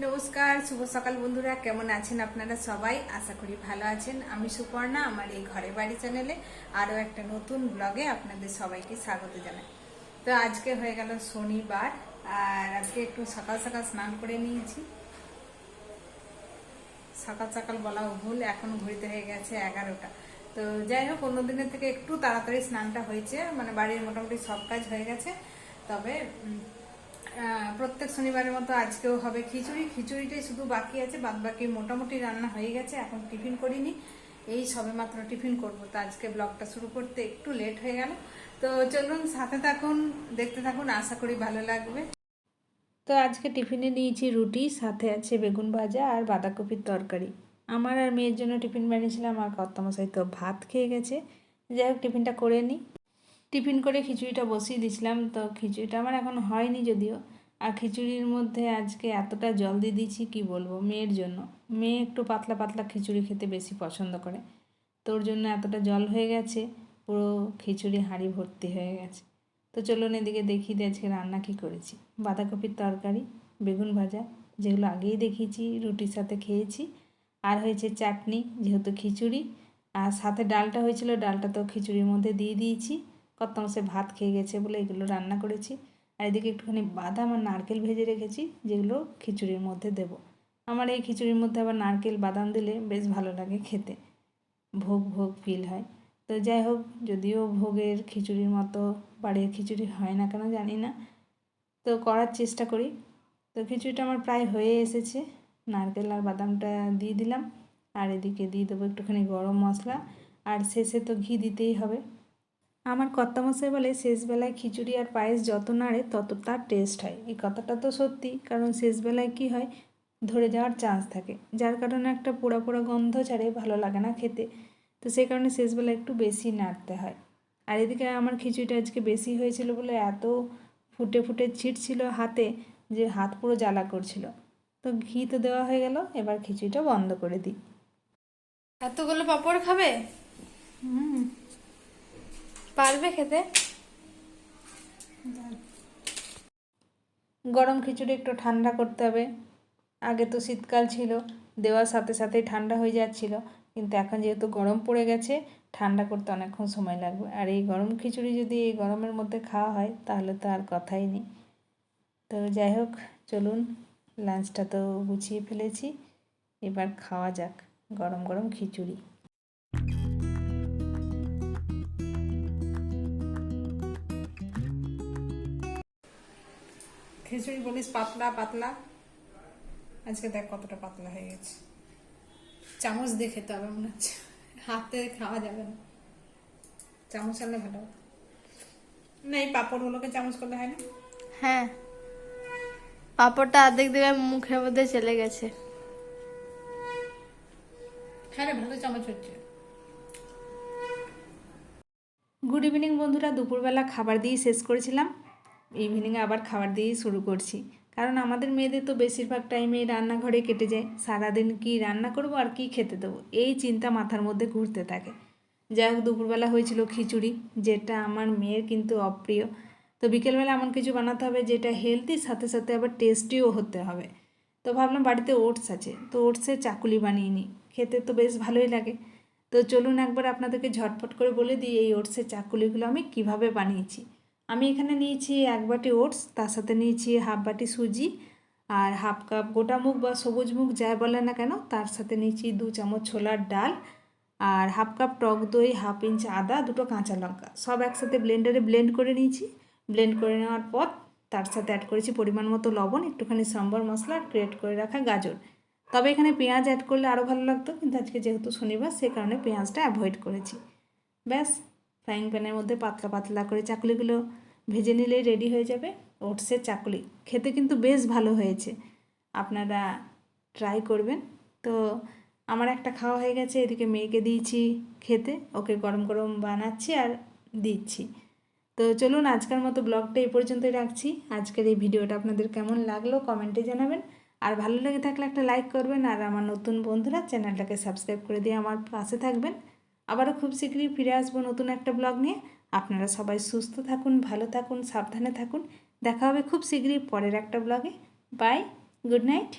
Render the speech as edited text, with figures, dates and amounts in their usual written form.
নমস্কার, শুভ সকাল বন্ধুরা। কেমন আছেন আপনারা সবাই? আশা করি ভালো আছেন। আমি সুপর্ণা, আমার এই ঘরে বাড়ি চ্যানেলে আরও একটা নতুন ব্লগে আপনাদের সবাইকে স্বাগত জানাই। তো আজকে হয়ে গেল শনিবার, আর আজকে একটু সকাল সকাল স্নান করে নিয়েছি। সকাল সকাল বলা ভুল, এখন ঘুরতে হয়ে গেছে 11টা। তো যাই হোক, অন্য দিনের থেকে একটু তাড়াতাড়ি স্নানটা হয়েছে, মানে বাড়ির মোটামুটি সব কাজ হয়ে গেছে। তবে প্রত্যেক শনিবারের মতো আজকেও হবে খিচুড়িটাই শুধু বাকি আছে, বাদ বাকি মোটামুটি রান্না হয়ে গেছে। এখন টিফিন করিনি, এই সবে মাত্র টিফিন করব। তো আজকে ব্লগটা শুরু করতে একটু লেট হয়ে গেল। তো চলুন সাথে থাকুন, দেখতে থাকুন, আশা করি ভালো লাগবে। তো আজকে টিফিনে নিয়েছি রুটি, সাথে আছে বেগুন ভাজা আর বাঁধাকপির তরকারি। আমার আর মেয়ের জন্য টিফিন বানিয়েছিলাম, আর কর্তামশাই তো ভাত খেয়ে গেছে। যাই হোক, টিফিনটা করে নিই। টিফিন করে খিচুড়িটা বসিয়ে দিয়েছিলাম। তো খিচুড়িটা আমার এখন হয়নি যদিও। আর খিচুড়ির মধ্যে আজকে এতটা জল দিয়ে দিয়েছি কি বলবো, মেয়ের জন্য। মেয়ে একটু পাতলা পাতলা খিচুড়ি খেতে বেশি পছন্দ করে, তোর জন্য এতটা জল হয়ে গেছে, পুরো খিচুড়ি হাঁড়ি ভর্তি হয়ে গেছে। তো চলুন এদিকে দেখিয়ে দিই আজকে রান্না কী করেছি। বাঁধাকপির তরকারি, বেগুন ভাজা, যেগুলো আগেই দেখিয়েছি, রুটির সাথে খেয়েছি। আর হয়েছে চাটনি, যেহেতু খিচুড়ি। আর সাথে ডালটা হয়েছিল, ডালটা তো খিচুড়ির মধ্যে দিয়ে দিয়েছি। কত মাসে ভাত খেয়ে গেছে বলে এগুলো রান্না করেছি। আর এদিকে একটুখানি বাদাম আর নারকেল ভেজে রেখেছি, যেগুলো খিচুড়ির মধ্যে দেব। আমার এই খিচুড়ির মধ্যে আবার নারকেল বাদাম দিলে বেশ ভালো লাগে খেতে, ভোগ ভোগ ফিল হয়। তো যাই হোক, যদিও ভোগের খিচুড়ির মতো বাড়ির খিচুড়ি হয় না কেন জানি না, তো করার চেষ্টা করি। তো খিচুড়িটা আমার প্রায় হয়ে এসেছে, নারকেল আর বাদামটা দিয়ে দিলাম। আর এদিকে দিয়ে দেবো একটুখানি গরম মশলা, আর শেষে তো ঘি দিতেই হবে। আমার কর্তামশাই বলে শেষবেলায় খিচুড়ি আর পায়েস যত নাড়ে তত তার টেস্ট হয়। এই কথাটা তো সত্যি, কারণ শেষবেলায় কি হয়, ধরে যাওয়ার চান্স থাকে, যার কারণে একটা পোড়া পোড়া গন্ধ ছাড়ে, ভালো লাগে না খেতে। তো সেই কারণে শেষবেলা একটু বেশি নাড়তে হয়। আর এদিকে আমার খিচুড়িটা আজকে বেশি হয়েছিল বলে এত ফুটে ফুটে ছিটছিল হাতে, যে হাত পুরো জ্বালা করছিল। তো ঘি তো দেওয়া হয়ে গেল, এবার খিচুড়িটা বন্ধ করে দিই। এতগুলো পাপড় খাবে? হুম। পারবে খেতে? গরম খিচুড়ি একটু ঠান্ডা করতে হবে। আগে তো শীতকাল ছিল, দেওয়ার সাথে সাথেই ঠান্ডা হয়ে যাচ্ছিল, কিন্তু এখন যেহেতু গরম পড়ে গেছে, ঠান্ডা করতে অনেকক্ষণ সময় লাগবে। আর এই গরম খিচুড়ি যদি এই গরমের মধ্যে খাওয়া হয় তাহলে তো আর কথাই নেই। তো যাই হোক, চলুন, লাঞ্চটা তো গুছিয়ে ফেলেছি, এবার খাওয়া যাক গরম গরম খিচুড়ি। খিচুড়ি বলিস পাতলা পাতলা, আজকে দেখ কতটা পাতলা হয়ে গেছে। চামচ দিয়ে খেতে হবে মনে হচ্ছে, হাতে খাওয়া যাবে না। চামচ আনলে ভালো হতো না, এই পাঁপড়গুলোকে চামচ করলে হয় না? হ্যাঁ, পাপড়টা অর্ধেক দিকে মুখের মধ্যে চলে গেছে। হ্যাঁ রে, ভালো চামচ হচ্ছে। গুড ইভিনিং বন্ধুরা, দুপুরবেলা খাবার দিয়ে শেষ করেছিলাম, ইভিনিংয়ে আবার খাবার দিয়েই শুরু করছি। কারণ আমাদের মেয়েদের তো বেশিরভাগ টাইমে রান্নাঘরে কেটে যায়, সারাদিন কি রান্না করব আর কি খেতে দেবো, এই চিন্তা মাথার মধ্যে ঘুরতে থাকে। যাই হোক, দুপুরবেলা হয়েছিল খিচুড়ি, যেটা আমার মেয়ের কিন্তু অপ্রিয়। তো বিকেলবেলা এমন কিছু বানাতে হবে যেটা হেলদি, সাথে সাথে আবার টেস্টিও হতে হবে। তো ভাবলাম বাড়িতে ওটস আছে, তো ওটসের চাকুলি বানিয়ে নিই, খেতে তো বেশ ভালোই লাগে। তো চলুন একবার আপনাদেরকে ঝটপট করে বলে দিই এই ওটসের চাকুলিগুলো আমি কিভাবে বানিয়েছি। আমি এখানে নিয়েছি 1 বাটি ওটস, তার সাথে নিয়েছি 1/2 বাটি সুজি, আর 1/2 কাপ গোটা মুগ বা সবুজ মুগ যাই বলে না কেন, তার সাথে নিয়েছি 2 চামচ ছোলার ডাল, আর 1/2 কাপ টক দই, 1/2 ইঞ্চ আদা, 2টো কাঁচা লঙ্কা, সব একসাথে ব্লেন্ডারে ব্লেন্ড করে নিয়েছি। ব্লেন্ড করে নেওয়ার পর তার সাথে অ্যাড করেছি পরিমাণ মতো লবণ, একটুখানি সাম্বার মশলা, আর গ্রেট করে রাখা গাজর। তবে এখানে পেঁয়াজ অ্যাড করলে আরও ভালো লাগতো, কিন্তু আজকে যেহেতু শনিবার সে কারণে পেঁয়াজটা অ্যাভয়েড করেছি। ব্যাস, ফ্রাইং প্যানের মধ্যে পাতলা পাতলা করে চাকুলিগুলো ভেজে নিলেই রেডি হয়ে যাবে ওটসের চাকুলি। খেতে কিন্তু বেশ ভালো হয়েছে, আপনারা ট্রাই করবেন। তো আমার একটা খাওয়া হয়ে গেছে, এদিকে মেয়েকে দিয়েছি খেতে, ওকে গরম গরম বানাচ্ছি আর দিচ্ছি। তো চলুন আজকের মতো ব্লগটা এই পর্যন্তই রাখছি। আজকের এই ভিডিওটা আপনাদের কেমন লাগলো কমেন্টে জানাবেন, আর ভালো লেগে থাকলে একটা লাইক করবেন, আর আমার নতুন বন্ধুরা চ্যানেলটাকে সাবস্ক্রাইব করে দিয়ে আমার পাশে থাকবেন। আবারও খুব শীঘ্রই ফিরে আসবো নতুন একটা ব্লগ নিয়ে। আপনারা সবাই সুস্থ থাকুন, ভালো থাকুন, সাবধানে থাকুন। দেখা হবে খুব শীঘ্রই পরের একটা ব্লগে। Bye, good night.